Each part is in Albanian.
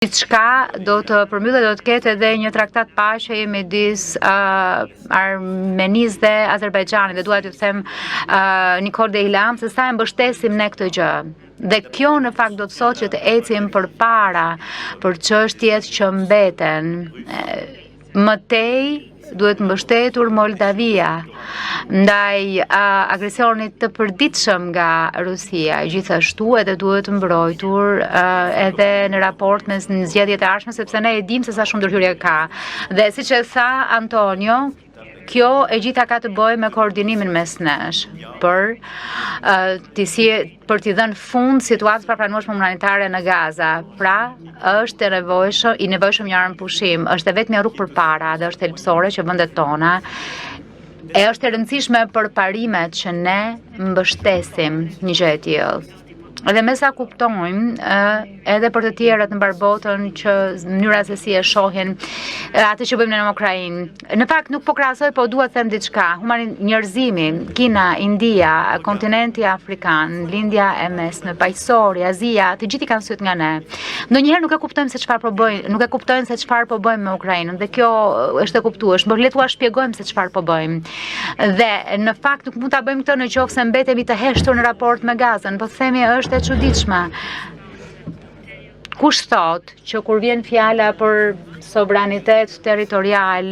Diçka do të përmbyllet, do të ketë edhe një traktat paqeje midis Armenisë dhe Azerbajxhanit, dhe dua t'ju them Nikol dhe Ilham se sa e mbështesim ne këtë gjë. Dhe kjo në fakt do të thotë që të ecim përpara për çështjet që mbeten. Mëtej duhet mbështetur Moldavia ndaj agresionit të përditshëm nga Rusia. Gjithashtu edhe duhet mbrojtur edhe në raport me zgjedhjet e ardhshme, sepse ne e dim se sa shumë ndërhyrje ka. Dhe siç e tha Antonio, kjo e gjitha ka të bëjë me koordinimin mes nesh për t'i dhënë fund situatës papranueshme humanitare në Gaza. Pra, është i nevojshëm një armëpushim, është e vetmja rrugë përpara dhe është thelbësore që vendet tona e është e rëndësishme për parimet që ne mbështesim një gjë e tillë. Edhe me sa kuptojmë, edhe për të tjerët në barbotën që mënyra se si e shohin atë që bëjmë në Ukrainë. Në fakt nuk po krahasoj, po dua të them diçka. Njerëzimi, Kina, India, kontinenti afrikan, lindja e mesme, paqësori, Azia, të gjithë kanë syt nga ne. Ndonjëherë nuk e kuptojmë se çfarë po bëjnë, nuk e kuptojnë se çfarë po bëjmë me Ukrainën, dhe kjo është e kuptueshme. Por le t'ua shpjegojmë se çfarë po bëjmë. Dhe në fakt nuk mund ta bëjmë këtë nëse mbetemi të heshtur në raport me Gazën, po themi është e çuditshme. Kush thot që kur vjen fjala për sovranitet territorial,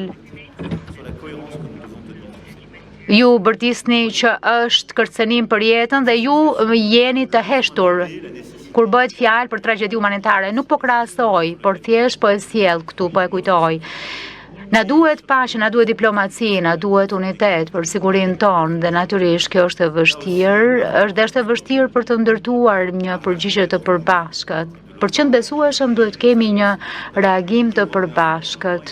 ju bërtisni që është kërcenim për jetën dhe ju jeni të heshtur kur bëhet fjalë për tragjedi humanitare. Nuk po krahasoj, por thjesht po e sjell këtu, po e kujtoj. Na duhet paqe, na duhet diplomaci, na duhet unitet për sigurinë tonë, dhe natyrisht kjo është e vështirë, për të ndërtuar një përgjigje të përbashkët. Për qenë besueshëm duhet kemi një reagim të përbashkët.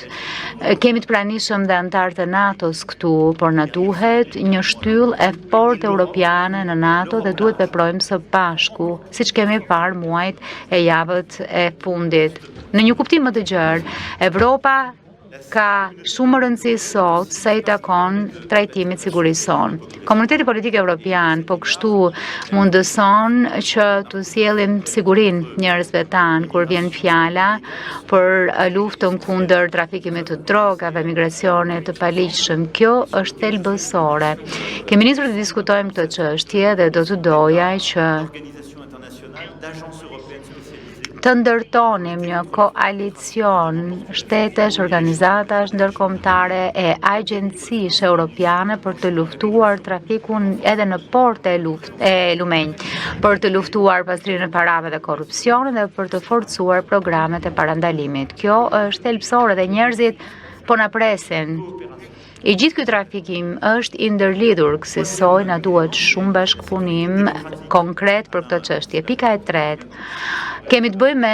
Kemi të pranishëm dhe antarët e NATO-s këtu, por na duhet një shtyllë e fortë europiane në NATO dhe duhet veprojmë së bashku, siç kemi parë muajt e javët e fundit. Në një kuptim më të gjerë, Evropa ka shumë rëndësi sot se i takon trajtimit sigurisë sonë. Komuniteti politik evropian po kështu mundëson që të sjellim sigurinë njerëzve tanë kur vjen fjala për luftën kundër trafikimit të drogave, migracionit të paligjshëm. Kjo është thelbësore. Kemi nisur të diskutojmë këtë çështje dhe do të doja që të ndërtonim një koalicion shtetesh, organizatash ndërkombëtare e agjencish europiane për të luftuar trafikun edhe në portë e lumenj, për të luftuar pastrinë e parave dhe korrupsionin dhe për të forcuar programet e parandalimit. Kjo është thelbësore dhe njerëzit po na presin. I gjithë ky trafikim është i ndërlidhur, kësaj na duhet shumë bashkëpunim konkret për këtë çështje. Pika e tretë, kemi të bëjmë me